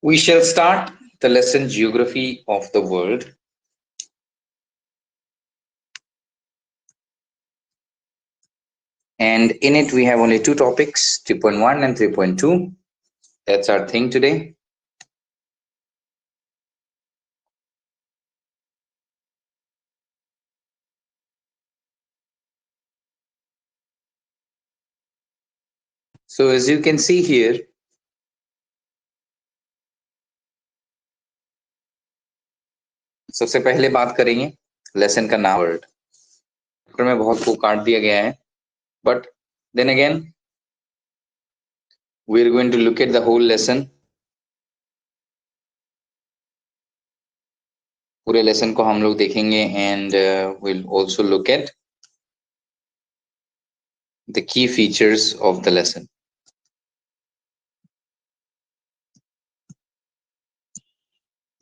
We shall start the lesson Geography of the World. And in it, we have only two topics, 3.1 and 3.2. That's our thing today. So as you can see here, सबसे पहले बात करेंगे lesson का नाम word में बहुत को काट दिया गया है, but then again we are going to look at the whole lesson. पूरे लेसन को हम लोग देखेंगे and we'll also look at the key features of the lesson.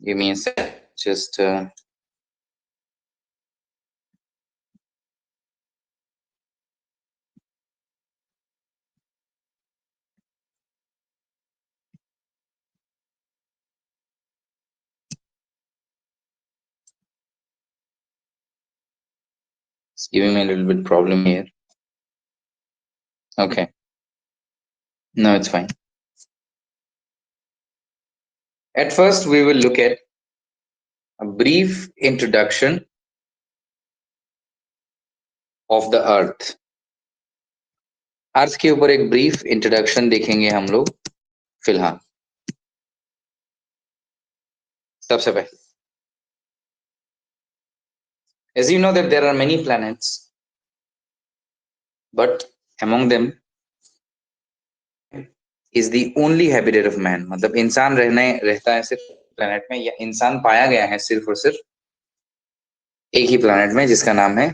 Give me a sec, just it's giving me a little bit problem here. Okay, no, it's fine. At first, we will look at a brief introduction of the Earth. अर्थ के ऊपर एक brief introduction देखेंगे हम लोग फिलहाल. सबसे पहले, as you know that there are many planets, but among them is the only habitat of man. मतलब इंसान रहता है सिर्फ प्लेनेट में, या इंसान पाया गया है सिर्फ और सिर्फ एक ही प्लेनेट में जिसका नाम है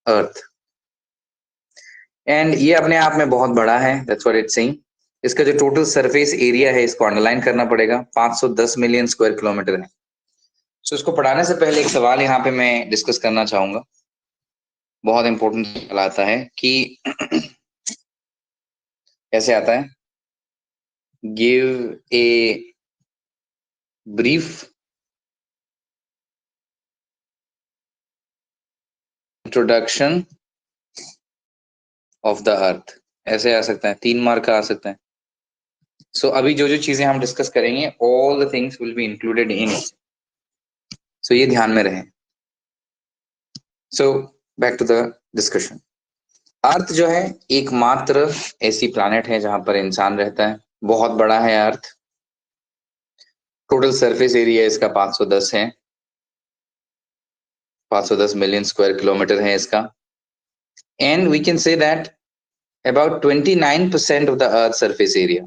अर्थ. एंड ये अपने आप में बहुत बड़ा है. That's what it's saying. इसका जो टोटल सरफेस एरिया है इसको अंडरलाइन करना पड़ेगा, 510 मिलियन स्क्वायर किलोमीटर है. सो इसको पढ़ाने से पहले एक सवाल यहाँ पे मैं डिस्कस करना चाहूंगा. बहुत इंपॉर्टेंट सवाल आता है कि कैसे आता है, give a brief introduction of the अर्थ. ऐसे आ सकता है, 3 मार्क का आ सकता है. सो अभी जो जो चीजें हम डिस्कस करेंगे, all the things will be included in it. So ये ध्यान में रहे. So back to the discussion. Earth जो है एकमात्र ऐसी प्लैनेट है जहां पर इंसान रहता है. बहुत बड़ा है अर्थ. टोटल सरफेस एरिया इसका 510 है. 510 मिलियन स्क्वायर किलोमीटर है इसका. And we can say that about 29% of the earth surface area,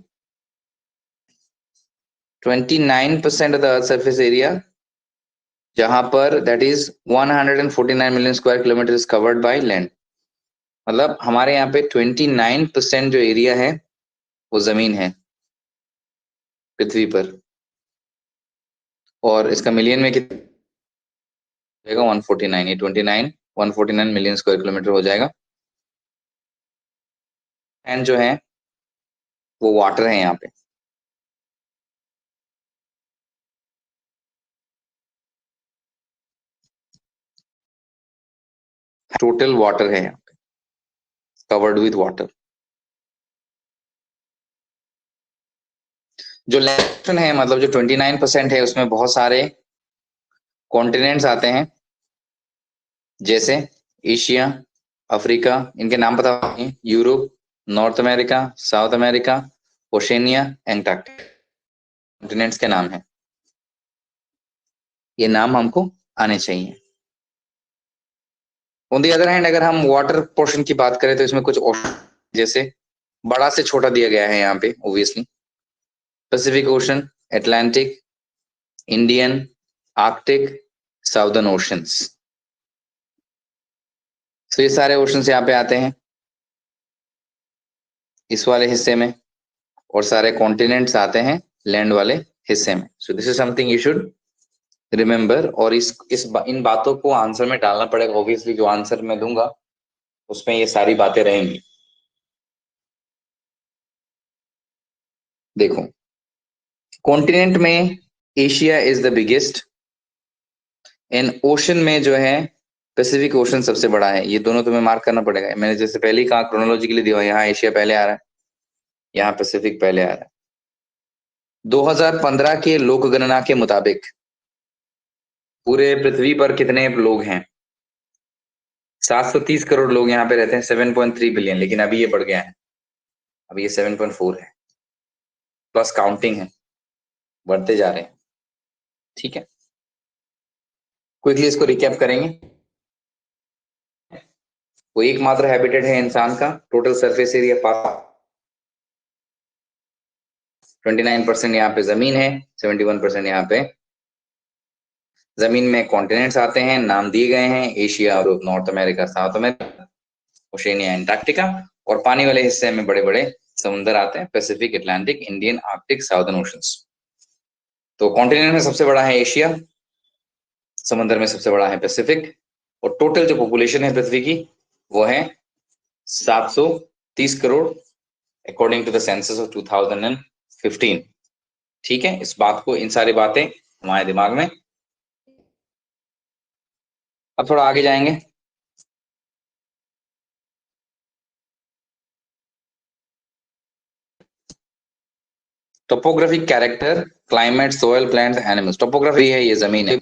29% of the earth surface area, जहां पर that is 149 million square kilometers covered by land. मतलब हमारे यहाँ पे 29% जो एरिया है वो जमीन है पृथ्वी पर. और इसका मिलियन में कितना हो जाएगा? 149. ये 29 149 मिलियन स्क्वायर किलोमीटर हो जाएगा. एंड जो है वो वाटर है यहाँ पे. टोटल वाटर है यहाँ पे, कवर्ड विथ वाटर. जो लैंड है, मतलब जो 29% है, उसमें बहुत सारे कॉन्टिनेंट्स आते हैं, जैसे एशिया, अफ्रीका, इनके नाम पता है, Europe, north America, south America, Oceania, Antarctica. Continents के नाम है. ये नाम हमको आने चाहिए. ऑन दी अदर हैंड, अगर हम वाटर पोर्शन की बात करें तो इसमें कुछ जैसे बड़ा से छोटा दिया गया है यहाँ पे. Obviously Pacific ocean, Atlantic, Indian, Arctic, southern oceans. तो ये सारे ओशंस यहाँ पे आते हैं इस वाले हिस्से में, और सारे कॉन्टिनेंट्स आते हैं लैंड वाले हिस्से में. So this is something you should remember. और इन बातों को आंसर में डालना पड़ेगा. ऑब्वियसली जो आंसर मैं दूंगा उसमें ये सारी बातें रहेंगी. देखो, कॉन्टिनेंट में Asia is the biggest, and ocean में जो है पैसिफिक ओशन सबसे बड़ा है। ये दोनों तुम्हें मार्क करना पड़ेगा। मैंने जैसे पहले ही कहा क्रोनोलॉजिकली दिया, यहाँ एशिया पहले आ रहा है, यहाँ पैसिफिक पहले आ रहा है। 2015 के लोक गणना के मुताबिक पूरे पृथ्वी पर कितने लोग हैं? 730 करोड़ लोग यहाँ पे रहते हैं, 7.3 बिलियन, लेकिन अभी ये बढ़ गया है, अभी ये 7.4 है, प्लस काउंटिंग है, बढ़ते जा रहे हैं। ठीक है, क्विकली इसको रिकैप करेंगे। वो एकमात्र हैबिटेट है इंसान का। टोटल सरफेस एरिया 29% यहाँ पे जमीन है, 71% यहाँ पे। जमीन में कॉन्टिनेंट्स आते हैं, नाम दिए गए हैं, Asia, Europe, north America, south America, Oceania, Antarctica. और पानी वाले हिस्से में बड़े बड़े समुद्र आते हैं, Pacific, Atlantic, Indian, Arctic, southern oceans. तो कॉन्टिनेंट में सबसे बड़ा है एशिया, समुद्र में सबसे बड़ा है पैसिफिक, और टोटल जो पॉपुलेशन है पृथ्वी की वो है 730 crore according to the census of 2015। ठीक है, इस बात को, इन सारी बातें हमारे दिमाग में। अब थोड़ा आगे जाएंगे। Topographic character, climate, soil, plants, animals. Topography है, ये जमीन है,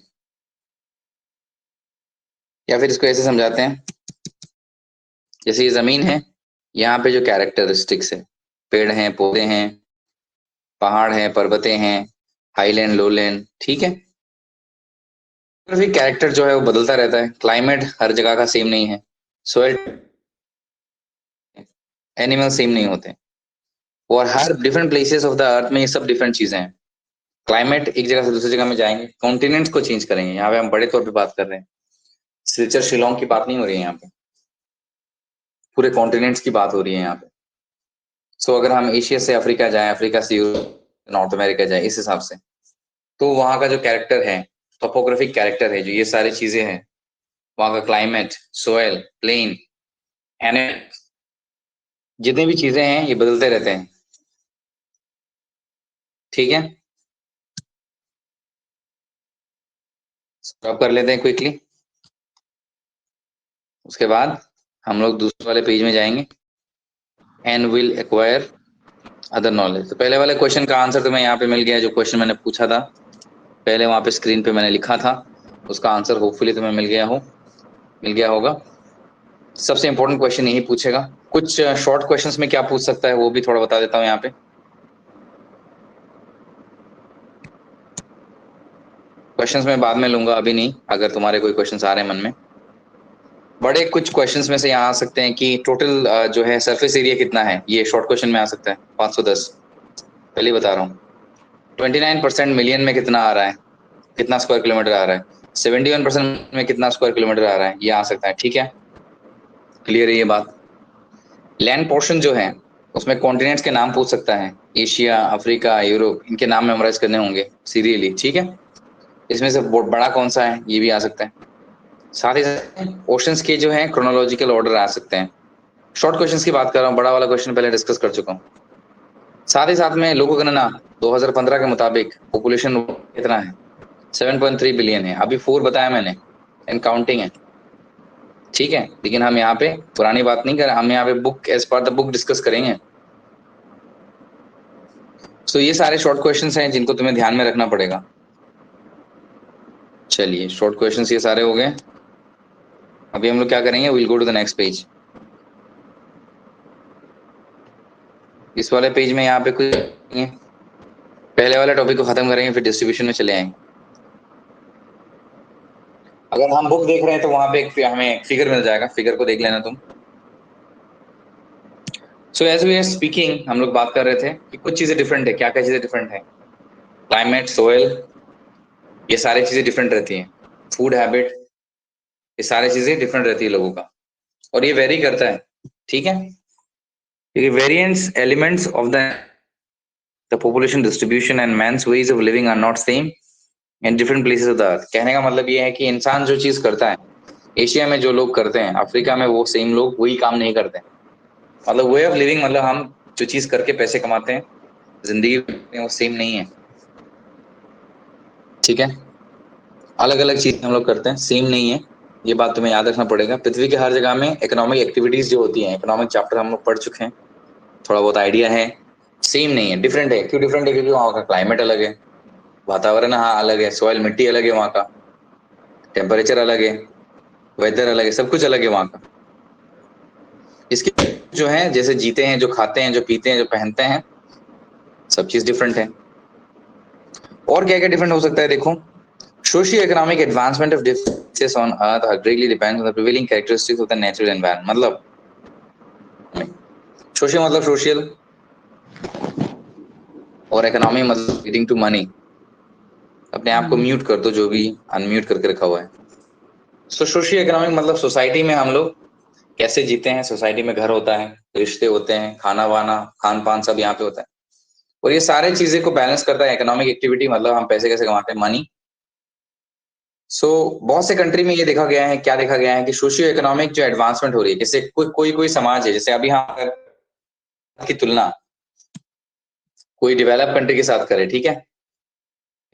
या फिर इसको ऐसे समझाते हैं, जैसे ये जमीन है, यहाँ पे जो कैरेक्टरिस्टिक्स है, पेड़ हैं, पौधे हैं, पहाड़ हैं, पर्वतें हैं, हाईलैंड, लोलैंड। ठीक है, टोपोग्राफिक कैरेक्टर जो है वो बदलता रहता है। क्लाइमेट हर जगह का सेम नहीं है, सोयल, एनिमल सेम नहीं होते, और हर different places of the earth में ये सब डिफरेंट चीजें हैं। क्लाइमेट एक जगह से दूसरी जगह में जाएंगे, कॉन्टिनेंट्स को चेंज करेंगे। यहाँ पे हम बड़े तौर पे बात कर रहे हैं, सिलचर शिलोंग की बात नहीं हो रही है यहाँ पे, पूरे कॉन्टिनेंट्स की बात हो रही है यहाँ पे। सो अगर हम एशिया से अफ्रीका जाए, अफ्रीका से यूरोप, नॉर्थ अमेरिका जाए, इस हिसाब से, तो वहाँ का जो कैरेक्टर है, टोपोग्राफिक कैरेक्टर है, जो ये सारी चीजें हैं, वहाँ का क्लाइमेट, सोयल, प्लेन, एनिमल, जितनी भी चीजें हैं, ये बदलते रहते हैं। ठीक है, अब कर लेते हैं क्विकली। उसके बाद हम लोग दूसरे वाले पेज में जाएंगे, and will acquire other knowledge. तो पहले वाले क्वेश्चन का आंसर तुम्हें यहाँ पे मिल गया, जो क्वेश्चन मैंने पूछा था पहले, वहां पे स्क्रीन पे मैंने लिखा था, उसका आंसर होपफुली तुम्हें मिल गया होगा। सबसे इंपॉर्टेंट क्वेश्चन यही पूछेगा। कुछ शॉर्ट क्वेश्चंस में क्या पूछ सकता है वो भी थोड़ा बता देता हूँ यहाँ पे। क्वेश्चंस मैं बाद में लूंगा, अभी नहीं, अगर तुम्हारे कोई क्वेश्चंस आ रहे हैं मन में। बड़े कुछ क्वेश्चंस में से यहाँ आ सकते हैं कि टोटल जो है सरफेस एरिया कितना है, ये शॉर्ट क्वेश्चन में आ सकता है, 510, पहले ही बता रहा हूँ। 29% मिलियन में कितना आ रहा है, कितना स्क्वायर किलोमीटर आ रहा है। 71% में कितना स्क्वायर किलोमीटर आ रहा है, ये आ सकता है। ठीक है, क्लियर है ये बात। लैंड पोर्शन जो है उसमें कॉन्टिनेंट्स के नाम पूछ सकता है, एशिया, अफ्रीका, यूरोप, इनके नाम मेमोराइज करने होंगे सीरियली। ठीक है, इसमें से बड़ा कौन सा है, ये भी आ सकता है। साथ ही साथ ओशंस के जो है क्रोनोलॉजिकल ऑर्डर आ सकते हैं। शॉर्ट क्वेश्चंस की बात कर रहा हूँ, बड़ा वाला क्वेश्चन पहले डिस्कस कर चुका हूँ। साथ ही साथ में लोकगणना 2015 के मुताबिक पॉपुलेशन कितना है, 7.3 बिलियन है। अभी 4 बताया मैंने, एंड काउंटिंग है। ठीक है, लेकिन हम यहाँ पे पुरानी बात नहीं कर रहे, हम यहाँ पे book, as per the book discuss करेंगे। सो ये सारे शॉर्ट क्वेश्चंस हैं जिनको तुम्हें ध्यान में रखना पड़ेगा। चलिए, शॉर्ट क्वेश्चंस ये सारे हो गए। अभी हम लोग क्या करेंगे, will go to the next page. इस वाले पेज में यहाँ पे कुछ पहले वाले टॉपिक को खत्म करेंगे, फिर डिस्ट्रीब्यूशन में चले आएंगे। अगर हम बुक देख रहे हैं तो वहां पे हमें फिगर मिल जाएगा, फिगर को देख लेना तुम। So as we are speaking, हम लोग बात कर रहे थे कि कुछ चीजें डिफरेंट है। क्या क्या चीजें डिफरेंट है? क्लाइमेट, सोयल, ये सारी चीजें डिफरेंट रहती हैं। फूड हैबिट, ये सारी चीजें डिफरेंट रहती है लोगों का, और ये वेरी करता है। ठीक है, क्योंकि variants elements of the population distribution and man's ways of living are not same in different places of the earth. कहने का मतलब ये है कि इंसान जो चीज करता है, एशिया में जो लोग करते हैं, अफ्रीका में वो सेम लोग वही काम नहीं करते। मतलब वे ऑफ लिविंग, मतलब हम जो चीज करके पैसे कमाते हैं जिंदगी में, वो सेम नहीं है। ठीक है, अलग अलग चीजें हम लोग करते हैं, सेम नहीं है, ये बात तुम्हें याद रखना पड़ेगा। पृथ्वी के हर जगह में इकोनॉमिक एक्टिविटीज जो होती हैं, इकोनॉमिक चैप्टर हम लोग पढ़ चुके हैं, थोड़ा बहुत आइडिया है। सेम नहीं है, डिफरेंट है। क्यों डिफरेंट है? क्योंकि वहाँ का क्लाइमेट अलग है, वातावरण हाँ अलग है, सॉइल मिट्टी अलग है, वहाँ का टेम्परेचर अलग है, वेदर अलग है, सब कुछ अलग है वहाँ का। इसके जो है, जैसे जीते हैं, जो खाते हैं, जो पीते हैं, जो पहनते हैं, सब चीज डिफरेंट है। और क्या क्या डिफरेंट हो सकता है देखो, socio-economic advancement of different places on earth are greatly depends on the prevailing characteristics of the natural environment। मतलब सोशल मतलब सोशल, और इकोनॉमी मतलब लीडिंग टू मनी। अपने आप को म्यूट कर दो, जो भी अनम्यूट करके रखा हुआ है। सो सोशियो इकोनॉमिक मतलब सोसाइटी में हम लोग कैसे जीते हैं, सोसाइटी में घर होता है, रिश्ते होते हैं, खाना वाना खान पान सब यहाँ पे होता है, और ये सारे चीजें को बैलेंस करता है इकोनॉमिक एक्टिविटी, मतलब हम पैसे कैसे कमाते हैं, मनी। सो बहुत से कंट्री में ये देखा गया है, क्या देखा गया है कि सोशियो इकोनॉमिक जो एडवांसमेंट हो रही है, जैसे कोई समाज है, जैसे अभी हम की तुलना कोई डेवलप कंट्री के साथ करे, ठीक है,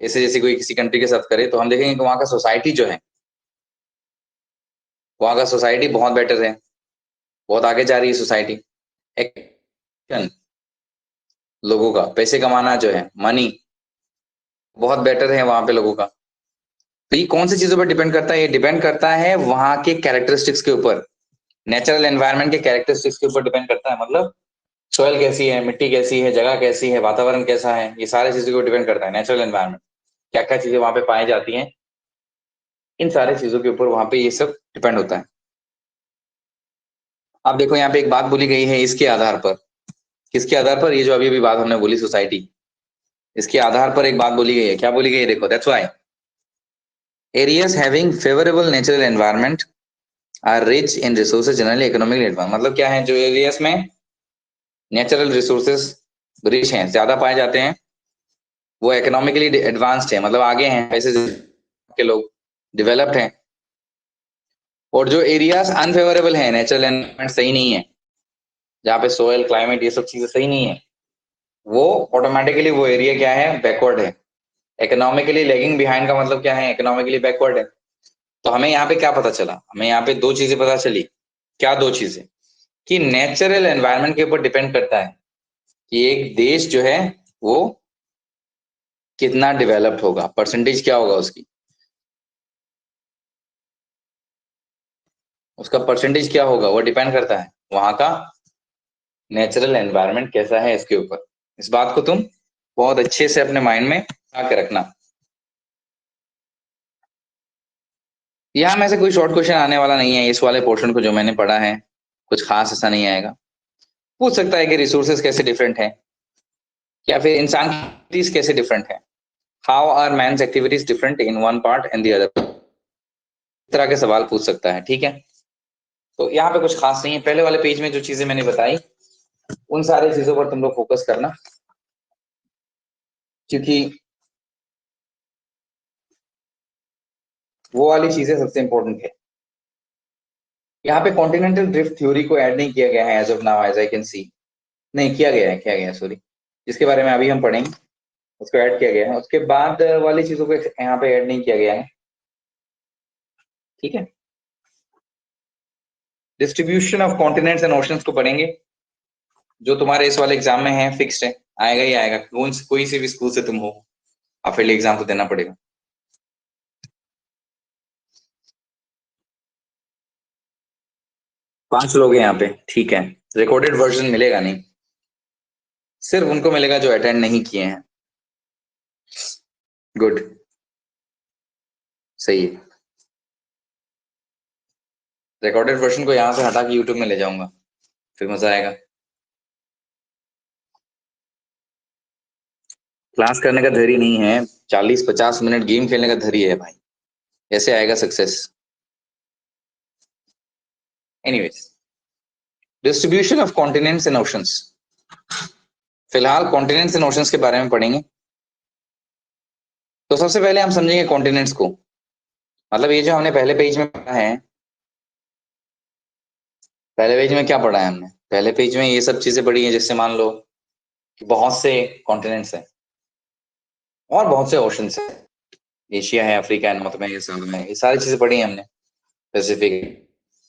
ऐसे जैसे कोई किसी कंट्री के साथ करे, तो हम देखेंगे कि वहाँ का सोसाइटी जो है, वहाँ का सोसाइटी बहुत बेटर है, बहुत आगे जा रही है सोसाइटी। एक्शन लोगों का पैसे कमाना जो है, मनी, बहुत बेटर है वहां पे लोगों का। तो ये कौन सी चीजों पर डिपेंड करता है? ये डिपेंड करता है वहां के कैरेक्टरिस्टिक्स के ऊपर, नेचुरल एनवायरनमेंट के कैरेक्टरिस्टिक्स के ऊपर डिपेंड करता है। मतलब सॉइल कैसी है, मिट्टी कैसी है, जगह कैसी है, वातावरण कैसा है, ये सारी चीजों को डिपेंड करता है नेचुरल एनवायरनमेंट, क्या क्या चीजें वहां पे पाई जाती हैं, इन सारी चीजों के ऊपर वहां पे ये सब डिपेंड होता है। अब देखो यहाँ पे एक बात बोली गई है, इसके आधार पर, किसके आधार पर? ये जो अभी अभी बात हमने बोली सोसाइटी, इसके आधार पर एक बात बोली गई है। क्या बोली गई है देखो, that's why areas having favourable natural environment are rich in resources generally economically advance. मतलब क्या है, जो एरियाज में नेचुरल रिसोर्सेज रिच हैं, ज्यादा पाए जाते हैं, वो इकोनॉमिकली एडवांस्ड है, मतलब आगे हैं, पैसे के लोग डेवलप्ड हैं। और जो एरियाज अनफेवरेबल है, नेचुरल एनवायरनमेंट सही नहीं है, जहाँ पे सोयल क्लाइमेट ये सब चीजें सही नहीं है, वो ऑटोमेटिकली वो एरिया क्या है, बैकवर्ड है। इकोनॉमिकली लैगिंग बिहाइंड का मतलब क्या है, इकोनॉमिकली बैकवर्ड है। तो हमें यहाँ पे क्या पता चला? हमें यहाँ पे दो चीजें पता चली। क्या दो चीजें? कि नेचुरल एनवायरनमेंट के ऊपर डिपेंड करता है कि एक देश जो है वो कितना डेवलप्ड होगा, परसेंटेज क्या होगा उसकी, उसका परसेंटेज क्या होगा, वो डिपेंड करता है वहां का नेचुरल एनवायरनमेंट कैसा है इसके ऊपर। इस बात को तुम बहुत अच्छे से अपने माइंड में आके रखना। यहाँ में से कोई शॉर्ट क्वेश्चन आने वाला नहीं है इस वाले पोर्शन को, जो मैंने पढ़ा है कुछ खास ऐसा नहीं आएगा। पूछ सकता है कि रिसोर्सेज कैसे डिफरेंट है, या फिर इंसान की activities कैसे डिफरेंट है, how are man's activities different in one part and the other, इस तरह के सवाल पूछ सकता है, ठीक है। तो यहाँ पे कुछ खास नहीं है, पहले वाले पेज में जो चीजें मैंने बताई उन सारी चीजों पर तुम लोग फोकस करना, क्योंकि वो वाली चीजें सबसे इंपॉर्टेंट है। यहाँ पे कॉन्टिनेंटल ड्रिफ्ट थ्योरी को ऐड नहीं किया गया है as of now, as I can see. नहीं किया गया है, किया गया है, सॉरी, जिसके बारे में अभी हम पढ़ेंगे उसको ऐड किया गया है, उसके बाद वाली चीजों को यहाँ पे ऐड नहीं किया गया है, ठीक है। Distribution of continents and oceans को पढ़ेंगे, जो तुम्हारे इस वाले एग्जाम में है, फिक्स्ड है, आएगा ही आएगा, कोई से भी स्कूल से तुम हो, हाफिली एग्जाम तो देना पड़ेगा। 5 लोग हैं यहाँ पे, ठीक है। रिकॉर्डेड वर्जन मिलेगा नहीं, सिर्फ उनको मिलेगा जो अटेंड नहीं किए हैं। गुड, सही है। रिकॉर्डेड वर्जन को यहाँ से हटा के यूट्यूब में ले जाऊंगा, फिर मजा आएगा। क्लास करने का धैर्य नहीं है, 40-50 मिनट गेम खेलने का धैर्य है भाई, ऐसे आएगा success. Anyways, distribution of continents and oceans, फिलहाल कॉन्टिनेंट्स एंड ओशंस के बारे में पढ़ेंगे। तो सबसे पहले हम समझेंगे कॉन्टिनेंट्स को, मतलब ये जो हमने पहले पेज में पढ़ा है, पहले पेज में क्या पढ़ा है हमने? पहले पेज में ये सब चीजें पढ़ी हैं, जैसे मान लो कि बहुत से कॉन्टिनेंट्स हैं और बहुत से ओशंस हैं, एशिया है, अफ्रीका है नॉर्थ में, ये साउथ में, ये सारी चीजें पढ़ी हैं हमने। Pacific,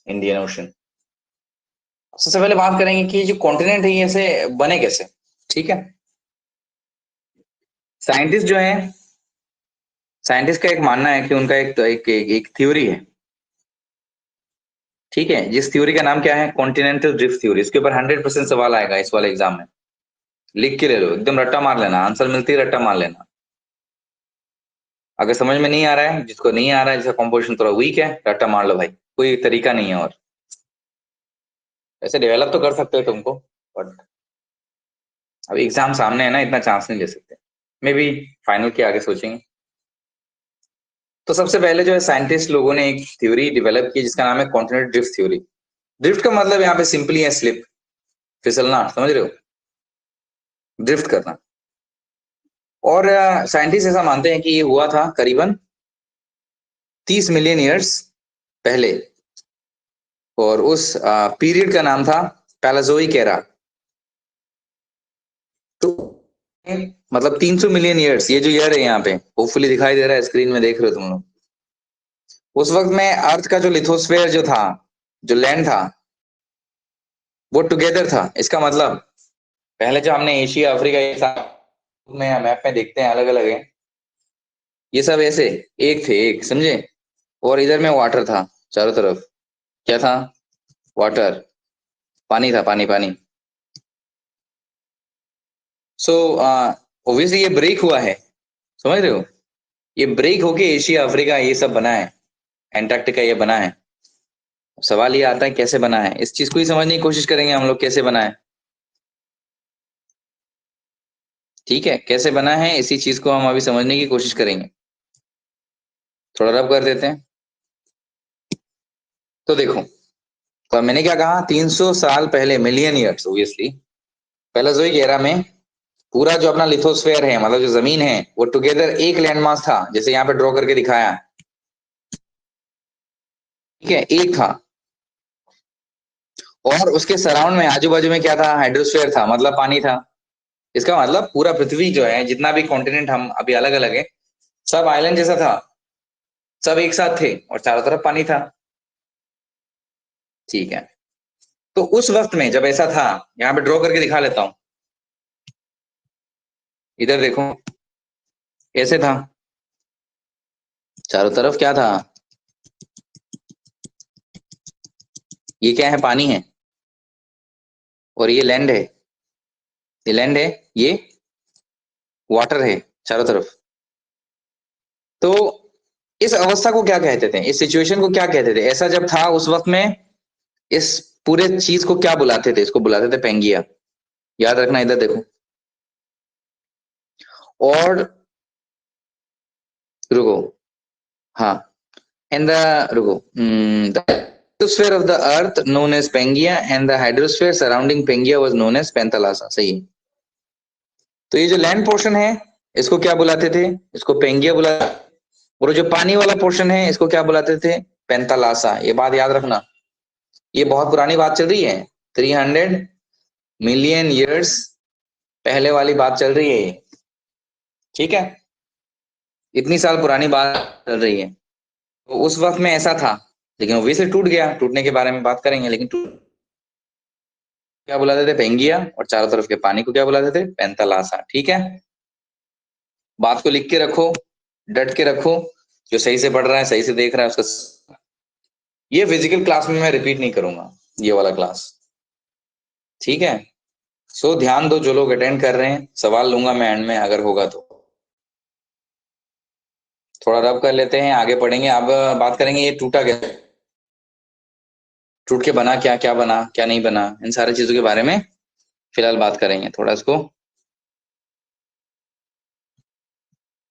Indian ocean. सबसे पहले बात करेंगे कि जो कॉन्टिनेंट है ये ऐसे बने कैसे। ठीक है, साइंटिस्ट जो है, साइंटिस्ट का एक मानना है कि उनका एक थ्योरी है। ठीक है, जिस थ्योरी का नाम क्या है, कॉन्टिनेंटल ड्रिफ्ट थ्योरी। इसके ऊपर 100% सवाल आएगा इस वाले एग्जाम में। लिख के ले लो, एकदम रट्टा मार लेना, आंसर मिलती है रट्टा मार लेना। अगर समझ में नहीं आ रहा है, जिसको नहीं आ रहा है, जिसका कॉम्पोजिशन थोड़ा वीक है, रट्टा मार लो भाई, कोई तरीका नहीं है। और ऐसे डेवलप तो कर सकते हो तुमको, बट अब एग्जाम सामने है ना, इतना चांस नहीं ले सकते। मे बी फाइनल के आगे सोचेंगे। तो सबसे पहले जो है साइंटिस्ट लोगों ने एक थ्योरी डेवलप की जिसका नाम है कॉन्टिनेंटल ड्रिफ्ट थ्योरी। ड्रिफ्ट का मतलब यहाँ पे सिंपली है स्लिप, फिसलना, समझ रहे हो, ड्रिफ्ट करना। और साइंटिस्ट ऐसा मानते हैं कि ये हुआ था करीबन 30 मिलियन ईयर्स पहले, और उस पीरियड का नाम था पैलाजोइक एरा। तो मतलब 300 मिलियन ईयर्स, ये जो ईयर है यहाँ पे होपफुली दिखाई दे रहा है, स्क्रीन में देख रहे हो तुम लोग। उस वक्त में अर्थ का जो लिथोस्फेयर जो था, जो लैंड था, वो टुगेदर था। इसका मतलब पहले जो हमने एशिया अफ्रीका ये में मैप में देखते हैं अलग अलग है, ये सब ऐसे एक थे, एक, समझे। और इधर में वाटर था चारों तरफ। क्या था? वाटर, पानी था, पानी पानी। सो ऑब्वियसली ये ब्रेक हुआ है, समझ रहे हो, ये ब्रेक होके एशिया अफ्रीका ये सब बना है, एंटार्क्टिका ये बना है। सवाल ये आता है कैसे बना है, इस चीज को ही समझने की कोशिश करेंगे हम लोग, कैसे बना है। ठीक है, कैसे बना है इसी चीज को हम अभी समझने की कोशिश करेंगे। थोड़ा रब कर देते हैं। तो देखो, तो मैंने क्या कहा, 300 साल पहले, मिलियन ईयर्स ऑब्वियसली, पैलेजोइक एरा में पूरा जो अपना लिथोस्फेयर है, मतलब जो जमीन है, वो टुगेदर एक लैंडमास था, जैसे यहाँ पे ड्रॉ करके दिखाया। ठीक है, एक था। और उसके सराउंड में, आजू बाजू में क्या था, हाइड्रोस्फेयर था, मतलब पानी था। इसका मतलब पूरा पृथ्वी जो है, जितना भी कॉन्टिनेंट हम अभी अलग अलग है, सब आइलैंड जैसा था, सब एक साथ थे और चारों तरफ पानी था। ठीक है, तो उस वक्त में जब ऐसा था, यहाँ पे ड्रॉ करके दिखा लेता हूं, इधर देखो, ऐसे था, चारों तरफ क्या था, ये क्या है, पानी है, और ये लैंड है, ये लैंड है, ये वाटर है चारों तरफ। तो इस अवस्था को क्या कहते थे, इस सिचुएशन को क्या कहते थे, ऐसा जब था उस वक्त में, इस पूरे चीज को क्या बुलाते थे, इसको बुलाते थे पेंगिया। याद रखना, इधर देखो। और रुको, हाँ, एंड द, रुको, the hydrosphere of the earth known as Pangaea and the hydrosphere surrounding Pangaea was known as Panthalassa। सही है। तो ये जो लैंड पोर्शन है, इसको क्या बुलाते थे, इसको पेंगिया बुला। और जो पानी वाला पोर्शन है, इसको क्या बुलाते थे, पेंथालासा। ये बात याद रखना, ये बहुत पुरानी बात चल रही है, 300 मिलियन ईयर्स पहले वाली बात चल रही है ये। ठीक है, इतनी साल पुरानी बात चल रही है। तो उस वक्त में ऐसा था, लेकिन ऑब्वियसली टूट गया, टूटने के बारे में बात करेंगे, लेकिन क्या बुलाते थे, पेंगिया, और चारों तरफ के पानी को क्या बुलाते थे, पेंथालासा। ठीक है, बात को लिख के रखो, डट के रखो, जो सही से पढ़ रहा है, सही से देख रहा है उसका। ये फिजिकल क्लास में मैं रिपीट नहीं करूंगा, ये वाला क्लास। ठीक है, सो ध्यान दो जो लोग अटेंड कर रहे हैं, सवाल लूंगा मैं एंड में अगर होगा तो। थोड़ा रब कर लेते हैं, आगे पढ़ेंगे। अब बात करेंगे ये टूटा कैसे, टूट के बना क्या, क्या बना क्या नहीं बना, इन सारी चीजों के बारे में फिलहाल बात करेंगे। थोड़ा इसको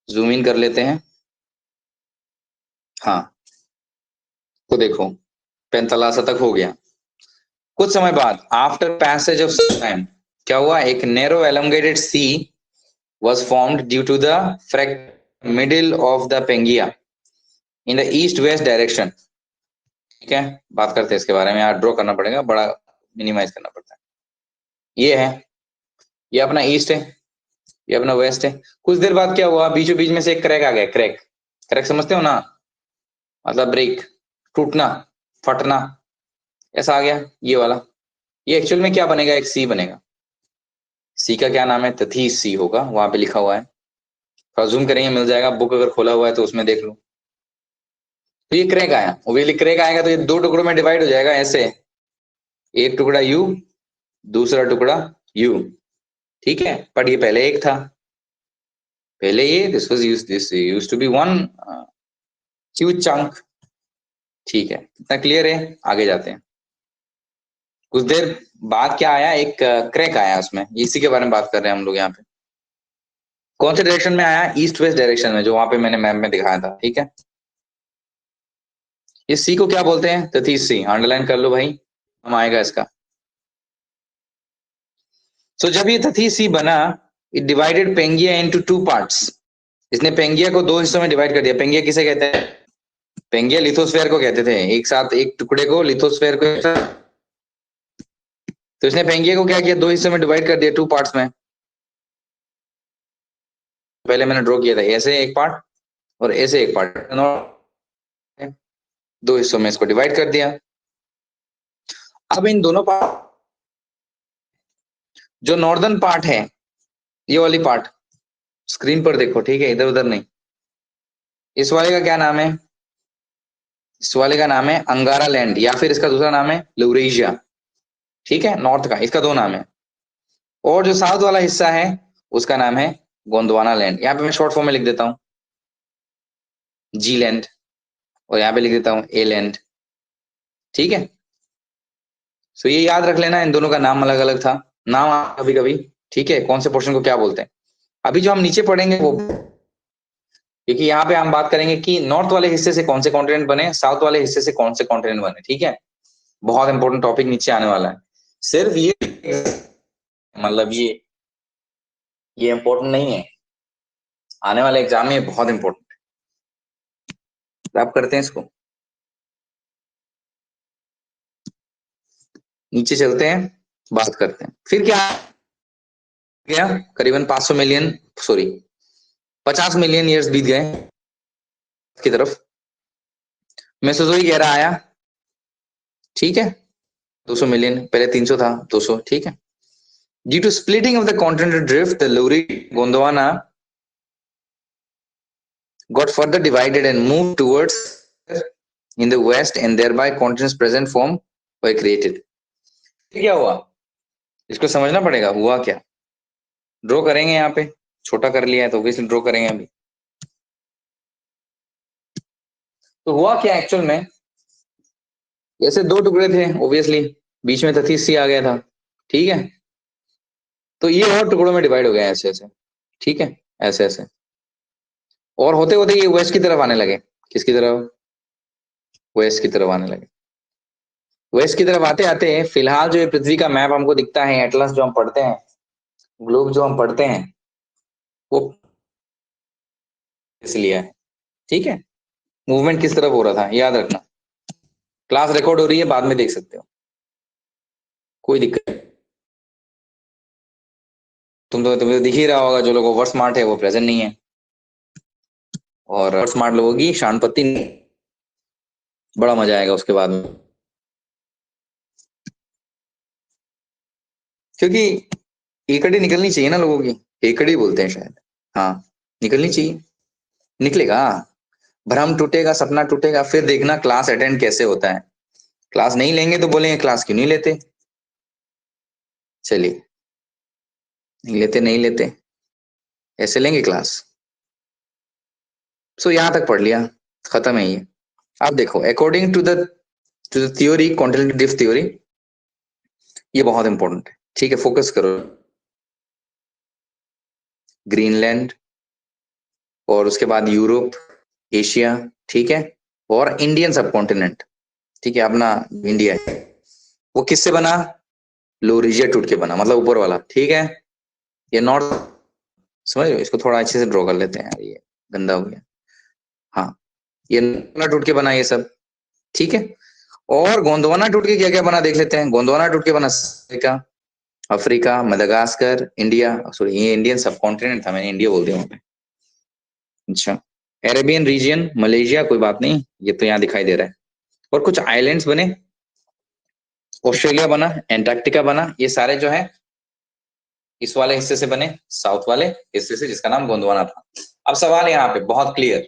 जूम इन कर लेते हैं। हाँ, तो देखो, पेंथालासा तक हो गया। कुछ समय बाद, आफ्टर पैसेज ऑफ टाइम, क्या हुआ, एक narrow elongated sea was formed due to the middle of the Pangaea in the east west direction। ठीक है, बात करते हैं इसके बारे में, यार ड्रॉ करना पड़ेगा, बड़ा मिनिमाइज करना पड़ता है। ये है, ये अपना ईस्ट है, ये अपना वेस्ट है। कुछ देर बाद क्या हुआ, बीचों बीच में से एक क्रैक आ गया, क्रैक। करेक्ट समझते हो ना? मतलब ब्रेक, टूटना, फटना, ऐसा आ गया ये वाला। ये एक्चुअल में क्या बनेगा, एक सी बनेगा। सी का क्या नाम है, तथी सी होगा, वहां पे लिखा हुआ है। थोड़ा जूम करेंगे मिल जाएगा, बुक अगर खोला हुआ है तो उसमें देख लो। तो ये क्रैक आया, ओबेली क्रैक आएगा तो ये दो टुकड़ों में डिवाइड हो जाएगा ऐसे, एक टुकड़ा यू, दूसरा टुकड़ा यू, ठीक है। बट ये पहले एक था, पहले ये this used to be one huge chunk, ठीक है। इतना क्लियर है? आगे जाते हैं। कुछ देर बाद क्या आया, एक क्रैक आया उसमें, इसी के बारे में बात कर रहे हैं हम लोग यहाँ पे। कौन से डायरेक्शन में आया, ईस्ट वेस्ट डायरेक्शन में, जो वहां पे मैंने मैप में दिखाया था, ठीक है। इस सी को क्या बोलते हैं, तथीस सी, अंडरलाइन कर लो भाई, हम आएगा इसका। सो जब ये तथीस सी बना, it divided Pangaea into two parts. इसने पेंगिया को दो हिस्सों में डिवाइड कर दिया। पेंगिया किसे कहते हैं, पेंगिया लिथोस्फेयर को कहते थे, एक साथ एक टुकड़े को लिथोस्फेयर को। तो इसने पेंगिया को क्या किया, दो हिस्सों में डिवाइड कर दिया, टू पार्ट्स में। पहले मैंने ड्रॉ किया था ऐसे एक पार्ट और ऐसे एक पार्ट, दो हिस्सों में इसको डिवाइड कर दिया। अब इन दोनों पार्ट, जो नॉर्दर्न पार्ट है, ये वाली पार्ट, स्क्रीन पर देखो, ठीक है, इधर उधर नहीं। इस वाले का क्या नाम है, इस वाले का नाम है अंगारा लैंड, या फिर इसका दूसरा नाम है लूरेशिया, ठीक है, नॉर्थ का, इसका दो नाम है। और जो साउथ वाला हिस्सा है उसका नाम है गोंडवाना लैंड। यहाँ पे मैं शॉर्ट फॉर्म में लिख देता हूँ जी लैंड, और यहाँ पे लिख देता हूँ ए लैंड, ठीक है। सो ये याद रख लेना, इन दोनों का नाम अलग अलग था, नाम कभी कभी, ठीक है, कौन से पोर्शन को क्या बोलते हैं। अभी जो हम नीचे पढ़ेंगे वो, क्योंकि यहाँ पे हम बात करेंगे कि नॉर्थ वाले हिस्से से कौन से कॉन्टिनेंट बने, साउथ वाले हिस्से से कौन से कॉन्टिनेंट बने, ठीक है। बहुत इंपॉर्टेंट टॉपिक नीचे आने वाला है। सिर्फ ये, मतलब ये इंपॉर्टेंट नहीं है, आने वाले एग्जाम में बहुत इंपॉर्टेंट है। आप करते हैं इसको, नीचे चलते हैं, बात करते हैं फिर क्या गया। करीबन 500 मिलियन, सॉरी 50 मिलियन ईयर्स बीत गए की तरफ। मेसोजोइक एरा आया, ठीक है, 200 मिलियन, पहले 300 था, 200, ठीक है। Due to splitting of the continental drift, the लूरी Gondwana got further divided and moved towards in the west, and thereby continents present form were created। क्या हुआ, इसको समझना पड़ेगा, हुआ क्या। ड्रॉ करेंगे, यहाँ पे छोटा कर लिया है तो ऑब्वियसली ड्रॉ करेंगे अभी। तो हुआ क्या एक्चुअल में, ऐसे दो टुकड़े थे ऑब्वियसली, बीच में 33 आ गया था, ठीक है। तो ये और टुकड़ों में डिवाइड हो गया ऐसे ऐसे, ठीक है, ऐसे ऐसे, और होते होते ये वेस्ट की तरफ आने लगे। किसकी तरफ, वेस्ट की तरफ आने लगे। वेस्ट की तरफ आते आते फिलहाल जो ये पृथ्वी का मैप हमको दिखता है, एटलस जो हम पढ़ते हैं, ग्लोब जो हम पढ़ते हैं, वो इसलिए है, ठीक है। मूवमेंट किस तरफ हो रहा था याद रखना। क्लास रिकॉर्ड हो रही है, बाद में देख सकते हो, कोई दिक्कत नहीं। तुम्हें तो दिख ही रहा होगा, जो लोग ओवर स्मार्ट है वो प्रेजेंट नहीं है, और ओवर स्मार्ट लोगों की शांतपत्ति, बड़ा मजा आएगा उसके बाद में, क्योंकि एकड़ी निकलनी चाहिए ना लोगों की, एकड़ी बोलते हैं शायद, हाँ, निकलनी चाहिए, निकलेगा। भ्रम टूटेगा, सपना टूटेगा, फिर देखना क्लास अटेंड कैसे होता है। क्लास नहीं लेंगे तो बोलेंगे क्लास क्यों नहीं लेते, चलिए, नहीं लेते नहीं लेते, ऐसे लेंगे क्लास। सो यहां तक पढ़ लिया, खत्म है ये। अब देखो, according to the theory, continental drift theory, ये बहुत इंपॉर्टेंट है, ठीक है, फोकस करो। ग्रीनलैंड, और उसके बाद यूरोप, एशिया, ठीक है, और इंडियन सब कॉन्टिनेंट, ठीक है, अपना इंडिया है, वो किससे बना, लोरिजिया टूट के बना, मतलब ऊपर वाला, ठीक है। ये नॉर्थ, समझ रहे हो, इसको थोड़ा अच्छे से ड्रॉ कर लेते हैं यार, ये गंदा हो गया, हाँ, ये गोंडवाना टूट के बना ये सब, ठीक है। और गोंडवाना टूट के क्या क्या बना देख लेते हैं। गोंडवाना टूट के बना Africa, Africa, Madagascar, India, sorry ये इंडियन सब कॉन्टिनेंट था, मैंने इंडिया बोल दिया वहां पे, अच्छा। अरेबियन रीजन, मलेशिया, कोई बात नहीं, ये तो यहाँ दिखाई दे रहा है। और कुछ आइलैंड्स बने, ऑस्ट्रेलिया बना, एंटार्क्टिका बना, ये सारे जो है इस वाले हिस्से से बने, साउथ वाले हिस्से से, जिसका नाम गोंडवाना था। अब सवाल यहाँ पे बहुत क्लियर,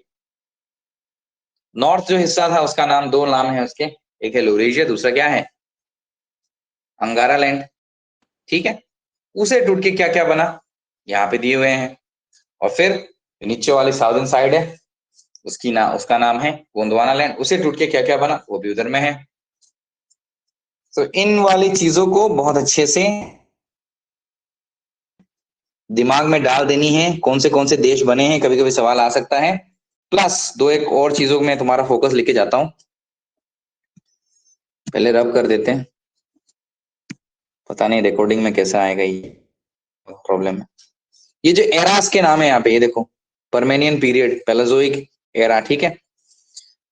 नॉर्थ जो हिस्सा था उसका नाम, दो नाम है उसके, एक है लूरेशिया, दूसरा क्या है, अंगारा लैंड, ठीक है। उसे टूट के क्या क्या बना, यहाँ पे दिए हुए हैं। और फिर नीचे वाली साउदर्न साइड है, उसका नाम है गोंडवाना लैंड, उसे टूट के क्या क्या बना वो भी उधर में है। तो इन वाली चीजों को बहुत अच्छे से दिमाग में डाल देनी है, कौन से देश बने हैं, कभी कभी सवाल आ सकता है। प्लस दो एक और चीजों में तुम्हारा फोकस लेके जाता हूं, पहले रब कर देते हैं, पता नहीं रिकॉर्डिंग में कैसा आएगा, ये प्रॉब्लम है। ये जो एरास के नाम है यहाँ पे, ये देखो, परमेनियन पीरियड, पेलाजोइक एरा, ठीक है।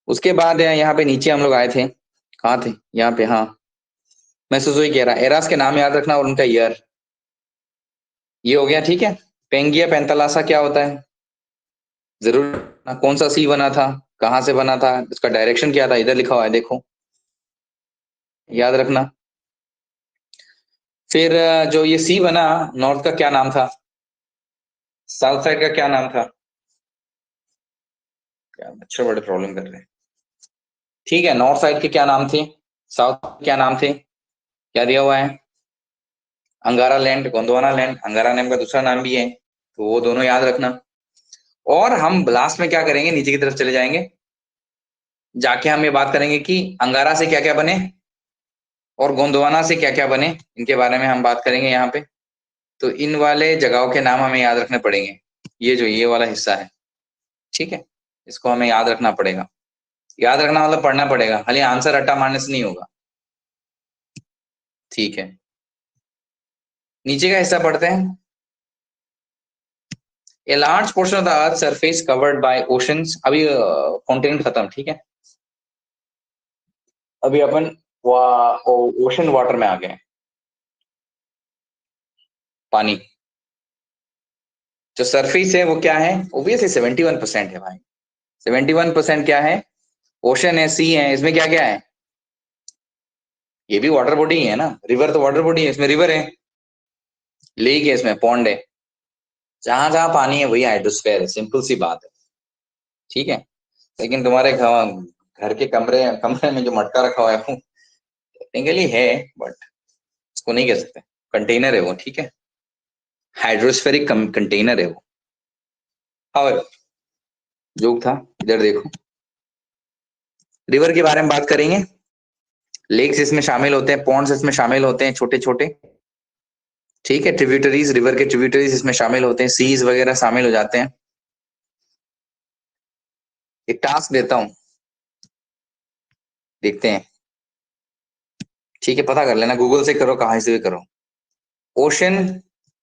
उसके बाद यहाँ पे नीचे हम लोग आए थे, कहाँ थे, यहाँ पे, हाँ, मेसोजोइक एरा। एरास के नाम याद रखना और उनका ईयर, ये हो गया, ठीक है। पेंगिया पेंथालासा क्या होता है, जरूर, कौन सा सी बना था, कहाँ से बना था, इसका डायरेक्शन क्या था, इधर लिखा हुआ है देखो, याद रखना। फिर जो ये सी बना, नॉर्थ का क्या नाम था, साउथ साइड का क्या नाम था, क्या अच्छा बड़े प्रॉब्लम कर रहे हैं, ठीक है। नॉर्थ साइड के क्या नाम थे, साउथ क्या नाम थे, क्या दिया हुआ है, अंगारा लैंड, गोंडवाना लैंड, अंगारा लैंड का दूसरा नाम भी है, तो वो दोनों याद रखना। और हम लास्ट में क्या करेंगे, नीचे की तरफ चले जाएंगे, जाके हम ये बात करेंगे कि अंगारा से क्या क्या बने और गोंडवाना से क्या क्या बने, इनके बारे में हम बात करेंगे यहाँ पे। तो इन वाले जगहों के नाम हमें याद रखने पड़ेंगे, ये जो ये वाला हिस्सा है, ठीक है, इसको हमें याद रखना पड़ेगा। याद रखना मतलब पढ़ना पड़ेगा, खाली आंसर रट्टा मारने से नहीं होगा, ठीक है। नीचे का हिस्सा पढ़ते हैं। A large portion of the earth surface covered by oceans, अभी कॉन्टिनेंट खत्म, ठीक है। अभी अपन ओशन वाटर में आ गए, पानी, जो सरफेस है वो क्या है, ओबियसली 71% है भाई, 71% क्या है, ओशन है, सी है, इसमें क्या क्या है, ये भी वाटर बॉडी ही है ना, रिवर तो वाटर बॉडी है, इसमें रिवर है, लेक है, इसमें पॉन्ड है, जहां जहां पानी है वही हाइड्रोस्फीयर है, सिंपल सी बात है, ठीक है। लेकिन तुम्हारे घर के कमरे कमरे में जो मटका रखा हुआ है वो टेक्निकली है, बट उसको नहीं कह सकते, कंटेनर है वो, ठीक है, हाइड्रोस्फेरिक कंटेनर है वो। और जोक था, इधर देखो, रिवर के बारे में बात करेंगे, लेक्स इसमें शामिल होते हैं, पॉन्ड्स इसमें शामिल होते हैं, छोटे छोटे, ठीक है, ट्रिब्यूटरीज, रिवर के ट्रिब्यूटरीज इसमें शामिल होते हैं, सीज वगैरह शामिल हो जाते हैं। एक टास्क देता हूं, देखते हैं, ठीक है, पता कर लेना, गूगल से करो, कहाँ से भी करो, ओशन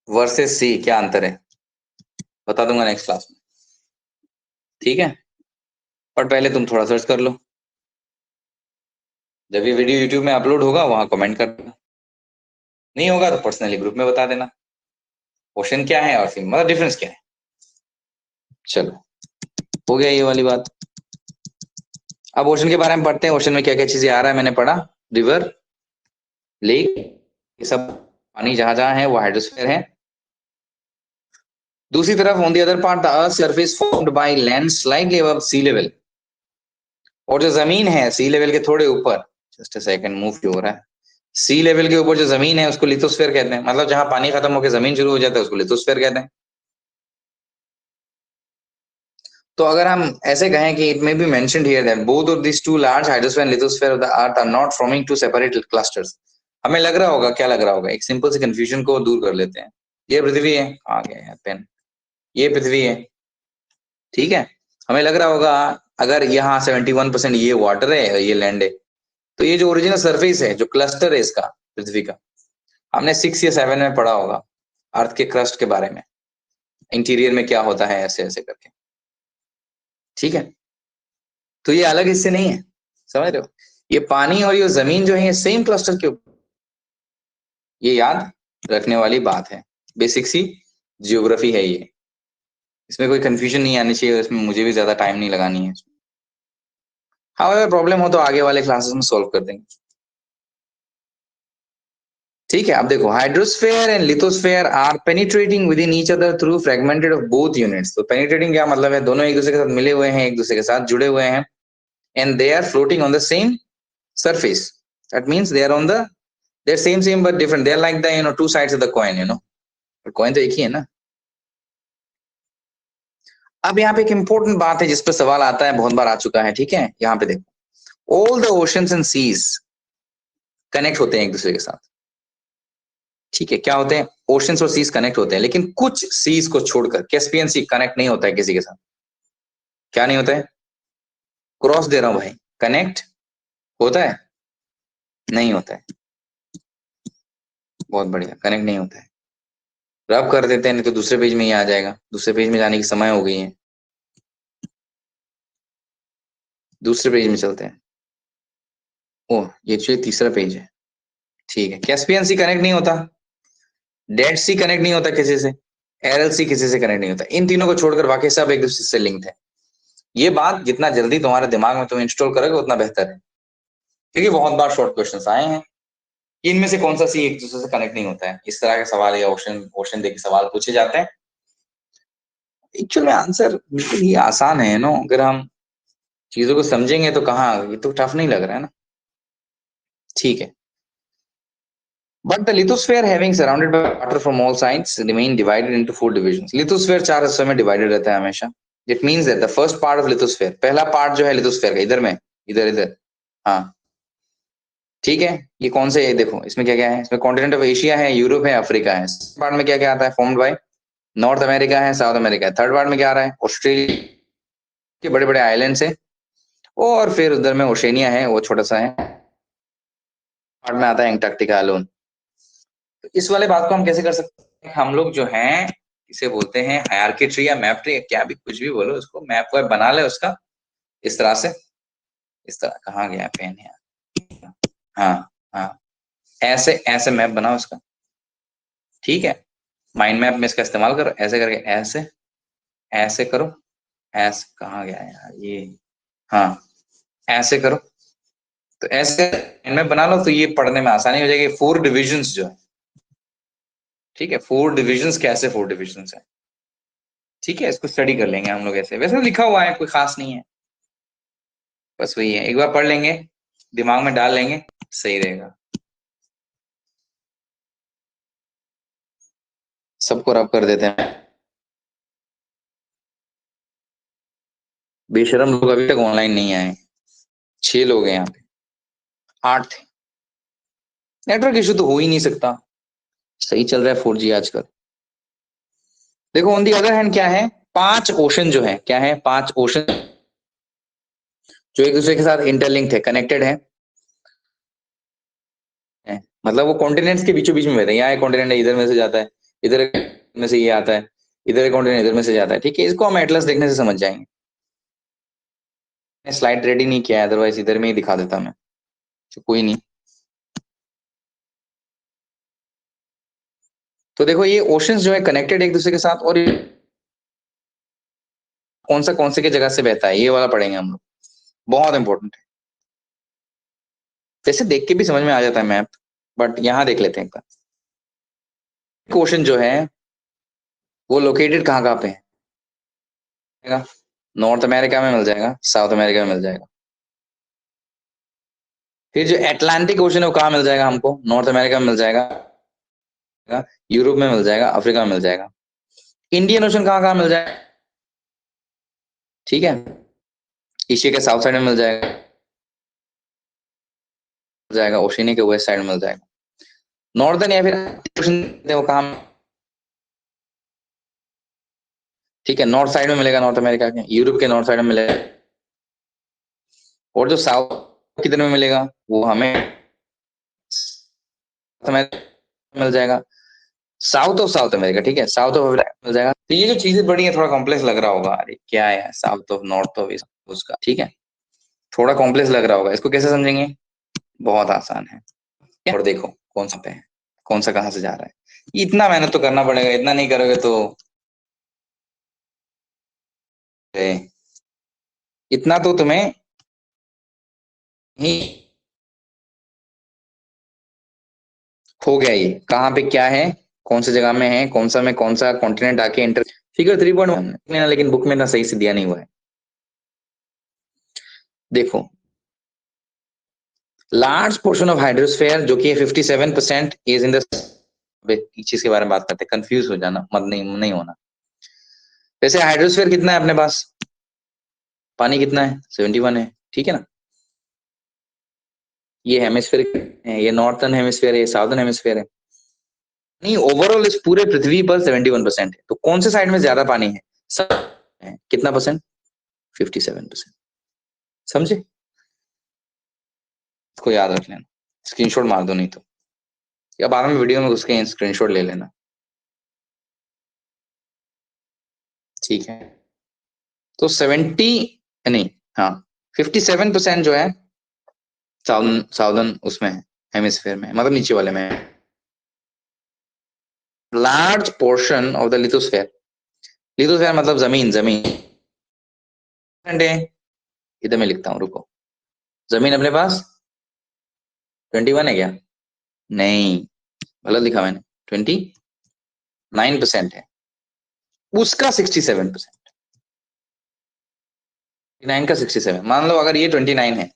वर्सेस सी क्या अंतर है, बता दूंगा नेक्स्ट क्लास में, ठीक है। पर पहले तुम थोड़ा सर्च कर लो, जब ये वीडियो यूट्यूब में अपलोड होगा वहां कमेंट कर देना, नहीं होगा तो पर्सनली ग्रुप में बता देना, ओशन क्या है और फिर मतलब डिफरेंस क्या है। चलो, हो गया ये वाली बात। अब ओशन के बारे में पढ़ते हैं, ओशन में क्या क्या चीजें आ रहा है, मैंने पढ़ा, रिवर, लेक, ये सब पानी जहां जहां है वो हाइड्रोस्फीयर है। दूसरी तरफ on the other part the earth surface formed by land slightly above sea level, और जो जमीन है सी लेवल के थोड़े ऊपर, जस्ट अ सेकंड, मूव क्यों हो रहा है, सी लेवल के ऊपर जो जमीन है उसको लिथोस्फीयर कहते हैं, मतलब जहां पानी खत्म होकर जमीन शुरू हो जाता है उसको लिथोस्फीयर कहते हैं। तो अगर हम ऐसे कहें कि it may be mentioned here that both of this two large hydrosphere and lithosphere of the earth are not forming two separate clusters, हमें लग रहा होगा, क्या लग रहा होगा, एक सिंपल से कंफ्यूजन को दूर कर लेते हैं, ये पृथ्वी है, आ गया है पेन, ये पृथ्वी है, ठीक है। हमें लग रहा होगा अगर यहाँ 71% ये वाटर है और ये लैंड है, तो ये जो ओरिजिनल सरफेस है, जो क्लस्टर है इसका, पृथ्वी का, हमने 6 या 7 में पढ़ा होगा अर्थ के क्रस्ट के बारे में, इंटीरियर में क्या होता है, ऐसे ऐसे करके, ठीक है। तो ये अलग हिस्से नहीं है, समझ रहे हो, ये पानी और ये जमीन जो है ये सेम क्लस्टर के ऊपर, ये याद रखने वाली बात है, बेसिक सी जियोग्राफी है ये, इसमें कोई कंफ्यूजन नहीं आनी चाहिए, इसमें मुझे भी ज्यादा टाइम नहीं लगानी है। हाँ, अगर प्रॉब्लम हो तो आगे वाले क्लासेस में सॉल्व कर देंगे। ठीक है, अब देखो, hydrosphere and lithosphere are penetrating within each other through fragmented of both units. तो पेनिट्रेटिंग क्या मतलब है, दोनों एक दूसरे के साथ मिले हुए हैं, एक दूसरे के साथ जुड़े हुए हैं, and they are floating on the same surface. That means they are on the, they're same but different. They are like the, two sides of the coin, but coin तो एक ही है ना। अब यहाँ पे एक इंपॉर्टेंट बात है जिस पर सवाल आता है, बहुत बार आ चुका है, ठीक है। यहाँ पे देखो, all the oceans and seas connect होते हैं एक दूसरे के साथ, ठीक है। क्या होते हैं, ओशंस और सीज कनेक्ट होते हैं, लेकिन कुछ सीज को छोड़कर कैस्पियन सी कनेक्ट नहीं होता है किसी के साथ। क्या नहीं होता है, क्रॉस दे रहा हूं भाई, कनेक्ट होता है, नहीं होता है। बहुत बढ़िया, कनेक्ट नहीं होता है। रब कर देते हैं, नहीं तो दूसरे पेज में ही आ जाएगा। दूसरे पेज में जाने की समय हो गई है, दूसरे पेज में चलते हैं। ओह, ये जो तीसरा पेज है, ठीक है। कैस्पियन सी कनेक्ट नहीं होता, डेड सी कनेक्ट नहीं होता किसी से, एरल सी किसी से कनेक्ट नहीं होता। इन तीनों को छोड़कर बाकी सब एक दूसरे से लिंक्ड है। ये बात जितना जल्दी तुम्हारे दिमाग में तुम इंस्टॉल करोगे उतना बेहतर है, क्योंकि बहुत बार शॉर्ट क्वेश्चंस आए हैं कि इनमें से कौन सा सी एक दूसरे से कनेक्ट नहीं होता है। इस तरह के सवाल या ऑप्शन ऑप्शन देके सवाल पूछे जाते हैं। एक्चुअल में आंसर बिल्कुल ही आसान है, नो। अगर हम चीजों को समझेंगे तो कहाँ, ये तो टफ नहीं लग रहा है ना। ठीक है, but the lithosphere having surrounded by water from all sides remain divided into 4 divisions. lithosphere 4 हिस्सों में divided रहता है हमेशा। It means that the first part of lithosphere, पहला पार्ट जो है lithosphere का, इधर में, इधर इधर, हाँ, ठीक है। ये कौन से, ये देखो इसमें क्या क्या है, इसमें कॉन्टिनेंट ऑफ एशिया है, यूरोप है, अफ्रीका है। पार्ट में क्या क्या आता है, फॉर्म्ड बाय नॉर्थ अमेरिका है, साउथ अमेरिका है। थर्ड पार्ट में क्या आ रहा है, ऑस्ट्रेलिया के बड़े बड़े आइलैंड्स है, और फिर उधर में ओशेनिया है, वो छोटा सा है। पार्ट में आता है एंटार्क्टिका अलोन। तो इस वाले बात को हम कैसे कर सकते हैं, हम लोग जो हैं इसे बोलते हैं हायरार्की ट्री या मैप ट्री, क्या भी कुछ भी बोलो उसको, मैप वेप बना ले उसका इस तरह से। इस तरह, कहाँ गया पेन यार, हाँ हाँ, ऐसे ऐसे मैप बनाओ उसका, ठीक है। माइंड मैप में इसका इस्तेमाल करो, ऐसे करके, ऐसे ऐसे करो, ऐसे, कहाँ गया यार ये, हाँ, ऐसे करो। तो ऐसे माइंड मैप बना लो, तो ये पढ़ने में आसानी हो जाएगी। 4 डिविजन्स जो है, ठीक है, 4 डिविजन्स, कैसे 4 डिविजन्स है, ठीक है। इसको स्टडी कर लेंगे हम लोग, ऐसे वैसे लिखा हुआ है, कोई खास नहीं है, बस वही है, एक बार पढ़ लेंगे, दिमाग में डाल लेंगे, सही रहेगा। सबको रब कर देते हैं, बेशरम लोग अभी तक ऑनलाइन नहीं आए। 6 लोग हैं यहाँ पे, 8 थे। नेटवर्क इशू तो हो ही नहीं सकता, सही चल रहा है 4G आजकल। देखो, ऑन दी अदर हैंड क्या है, 5 ओशन जो है, क्या है, 5 ओशन जो एक दूसरे के साथ इंटरलिंक्ड है, कनेक्टेड है। मतलब वो कॉन्टिनेंट्स के बीचों बीच में रहते हैं। यहाँ एक कॉन्टिनेंट है, इधर में से जाता है, इधर में से ये आता है, इधर एक कॉन्टिनेंट इधर में से जाता है, ठीक है। इसको हम एटलस देखने से समझ जाएंगे। स्लाइड रेडी नहीं किया है, अदरवाइज इधर में ही दिखा देता मैं, तो कोई नहीं। तो देखो, ये ओशंस जो है कनेक्टेड एक दूसरे के साथ, और कौन से की जगह से बहता है, ये वाला पढ़ेंगे हम लोग, बहुत इंपॉर्टेंट है। वैसे देख के भी समझ में आ जाता है मैप, बट यहाँ देख लेते हैं एक बार। ओशन जो है वो लोकेटेड कहाँ कहाँ पे है, नॉर्थ अमेरिका में मिल जाएगा, साउथ अमेरिका में मिल जाएगा। फिर जो एटलांटिक ओशन है वो कहाँ मिल जाएगा हमको, नॉर्थ अमेरिका में मिल जाएगा, यूरोप में मिल जाएगा, अफ्रीका में मिल जाएगा। इंडियन ओशन कहाँ कहाँ मिल जाएगा, ठीक है, एशिया के साउथ साइड में मिल जाएगा, ओशिनिया के वेस्ट साइड में मिल जाएगा। नॉर्दर्न या फिर ओशन वो कहाँ, ठीक है, नॉर्थ साइड में मिलेगा, नॉर्थ अमेरिका के, यूरोप के नॉर्थ साइड में मिलेगा। और जो साउथ किधर में मिलेगा, वो हमें मिल जाएगा, साउथ ऑफ साउथ अमेरिका, ठीक है, साउथ ऑफ अमेरिका मिल जाएगा। तो ये जो चीजें बड़ी है, थोड़ा कॉम्प्लेक्स लग रहा होगा, अरे क्या है साउथ ऑफ, नॉर्थ ऑफ, उसका, ठीक है, थोड़ा कॉम्प्लेक्स लग रहा होगा। इसको कैसे समझेंगे, बहुत आसान है। और देखो कौन सा पे है, कौन सा कहाँ से जा रहा है, इतना मेहनत तो करना पड़ेगा, इतना नहीं करोगे तो इतना तो तुम्हें ही हो गया। ये कहाँ पे क्या है, कौन सी जगह में है, कौन सा कॉन्टिनेंट आके इंटर। फिगर 3.1 ना, लेकिन बुक में ना सही से दिया नहीं हुआ है। देखो, लार्ज पोर्शन ऑफ हाइड्रोस्फेयर जो कि 57% इज इन द, चीज के बारे में बात करते हैं, कंफ्यूज हो जाना मत, नहीं होना। वैसे हाइड्रोस्फेयर कितना है अपने पास, पानी कितना है, 71 है, ठीक है ना। ये हेमिस्फेयर है, ये नॉर्थर्न हेमिस्फेयर है, ये साउदर्न हेमिस्फेयर है। नहीं, ओवरऑल इस पूरे पृथ्वी पर 71% है। तो कौन से साइड में ज्यादा पानी है, सब है। कितना परसेंट, 57%। समझे, इसको याद रख लेना, स्क्रीनशॉट मार दो नहीं तो, या बाद में वीडियो में उसके स्क्रीनशॉट ले लेना, ठीक है। तो 70, नहीं, हाँ, 57% जो है साउदर्न साउदर्न उसमें है, हेमिस्फेयर में, मतलब नीचे वाले में। Large portion of the lithosphere, lithosphere मतलब जमीन, जमीन है, इधर मैं लिखता हूँ, रुको। जमीन अपने पास 21 है क्या, नहीं, गलत लिखा मैंने, 29% है। उसका 67%, 29 का 67, मान लो अगर ये 29 है,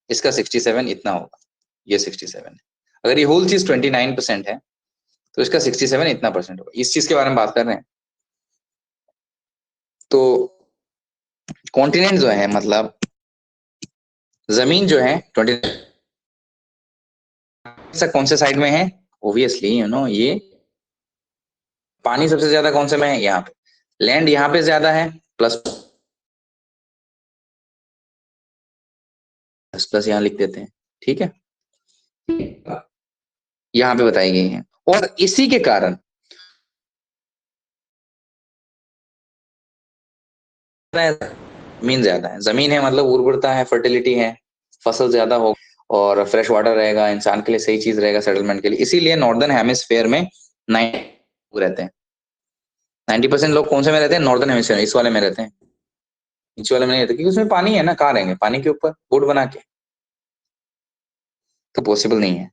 इसका 67 इतना होगा, ये 67 है। अगर ये होल चीज 29% है, तो इसका 67 इतना परसेंट होगा। इस चीज के बारे में बात कर रहे हैं। तो कॉन्टिनेंट जो है, मतलब जमीन जो है 29, कौन से साइड में है, ओबियसली ये पानी सबसे ज्यादा कौन से में है, यहाँ पे। लैंड यहाँ पे ज्यादा है, प्लस प्लस प्लस यहाँ लिख देते हैं, ठीक है, यहाँ पे बताई गई है। और इसी के कारण जमीन ज्यादा है, जमीन है मतलब उर्वरता है, फर्टिलिटी है, फसल ज्यादा हो, और फ्रेश वाटर रहेगा, इंसान के लिए सही चीज रहेगा सेटलमेंट के लिए। इसीलिए नॉर्दर्न हेमिस्फेयर में 90 रहते हैं। 90% लोग कौन से में रहते हैं, नॉर्दर्न हेमिस्फेयर, इस वाले में रहते हैं। नीचे वाले में नहीं रहते, क्योंकि उसमें पानी है ना, कहाँ रहेंगे पानी के ऊपर बोट बना के, तो पॉसिबल नहीं है।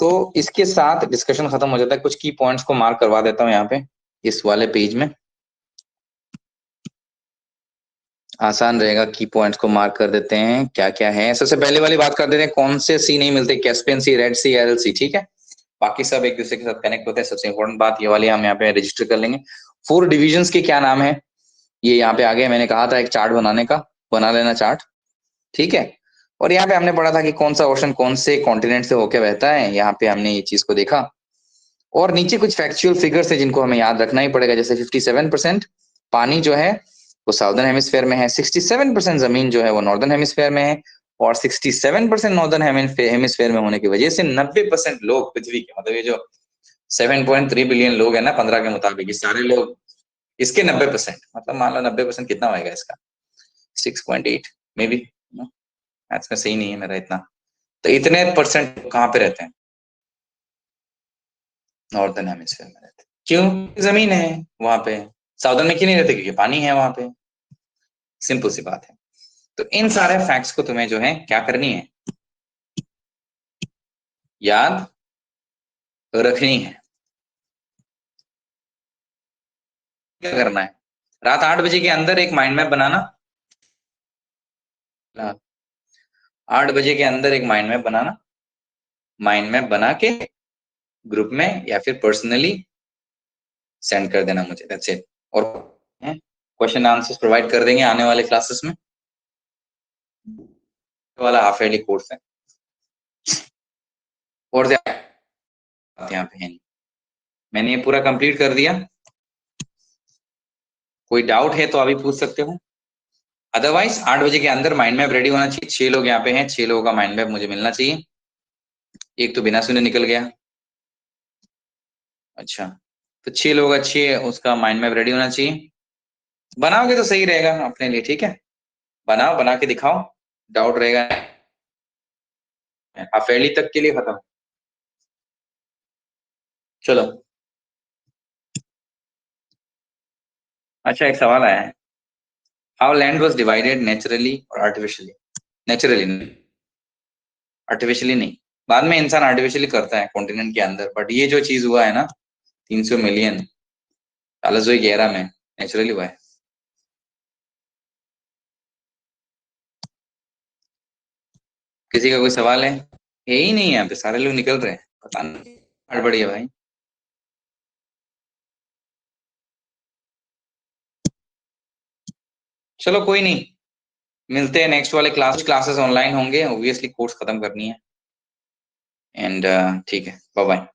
तो इसके साथ डिस्कशन खत्म हो जाता है। कुछ की पॉइंट्स को मार्क करवा देता हूँ यहाँ पे, इस वाले पेज में, आसान रहेगा। की पॉइंट्स को मार्क कर देते हैं, क्या क्या है। सबसे पहले वाली बात कर देते हैं, कौन से सी नहीं मिलते, कैस्पियन सी, रेड सी, एरल सी, ठीक है। बाकी सब एक दूसरे के साथ कनेक्ट होते हैं। सबसे इंपॉर्टेंट बात ये वाली हम यहाँ पे रजिस्टर कर लेंगे। 4 डिविजन्स के क्या नाम है, ये यहाँ पे आगे मैंने कहा था एक चार्ट बनाने का, बना लेना चार्ट, ठीक है। और यहाँ पे हमने पढ़ा था कि कौन सा ओशन कौन से कॉन्टिनेंट से होकर बहता है, यहाँ पे हमने ये चीज को देखा। और नीचे कुछ फैक्चुअल फिगर्स है जिनको हमें याद रखना ही पड़ेगा, जैसे 57% पानी जो है वो साउदर्न हेमिस्फेयर में है, 67% जमीन जो है वो नॉर्दर्न हेमिस्फेयर में है, और 67% नॉर्दर्न हेमिस्फेयर में होने की वजह से 90% लोग पृथ्वी के, मतलब ये जो 7.3 बिलियन लोग है ना 15 के मुताबिक, ये सारे लोग, इसके 90%, मतलब मान लो 90% कितना होएगा इसका, 6.8 मे बी, मैथ्स में सही नहीं है मेरा इतना। तो इतने परसेंट कहाँ पे रहते हैं, नॉर्दर्न हेमिस्फेयर में रहते हैं। क्यों, जमीन है वहां पे। साउदर्न में क्यों नहीं रहते, क्योंकि पानी है वहां पे, सिंपल सी बात है। तो इन सारे फैक्ट्स को तुम्हें जो है क्या करनी है, याद रखनी है। क्या करना है, रात 8 बजे के अंदर एक माइंड मैप बनाना, 8 बजे के अंदर एक माइंड मैप बनाना, माइंड मैप बना के ग्रुप में या फिर पर्सनली सेंड कर देना मुझे, दैट्स इट। और क्वेश्चन आंसर्स प्रोवाइड कर देंगे आने वाले क्लासेस में, वाला हाफ ईयरली कोर्स है, और यहाँ पे है नहीं। मैंने ये पूरा कंप्लीट कर दिया, कोई डाउट है तो अभी पूछ सकते हो, अदरवाइज 8 बजे के अंदर माइंड मैप रेडी होना चाहिए। 6 लोग यहाँ पे हैं, 6 लोगों का माइंड मैप मुझे मिलना चाहिए। एक तो बिना सुने निकल गया, अच्छा, तो 6 लोग अच्छे, उसका माइंड मैप रेडी होना चाहिए। बनाओगे तो सही रहेगा अपने लिए, ठीक है, बनाओ, बना के दिखाओ, डाउट रहेगा अफेली तक के लिए खत्म। चलो, अच्छा, एक सवाल आया है, how land was divided naturally और आर्टिफिशियली। नेचुरली नहीं, आर्टिफिशियली नहीं। बाद में इंसान आर्टिफिशियली करता है कॉन्टिनेंट के अंदर, बट ये जो चीज हुआ है ना 300 मिलियन पैलेसोई गैरा में, नेचुरली हुआ है। किसी का कोई सवाल है? यही नहीं है, यहाँ पे सारे लोग निकल रहे हैं, पता नहीं हड़बड़ी है भाई। चलो कोई नहीं, मिलते हैं नेक्स्ट वाले क्लास। क्लासेस ऑनलाइन होंगे ऑब्वियसली, कोर्स खत्म करनी है। एंड ठीक है, बाय बाय।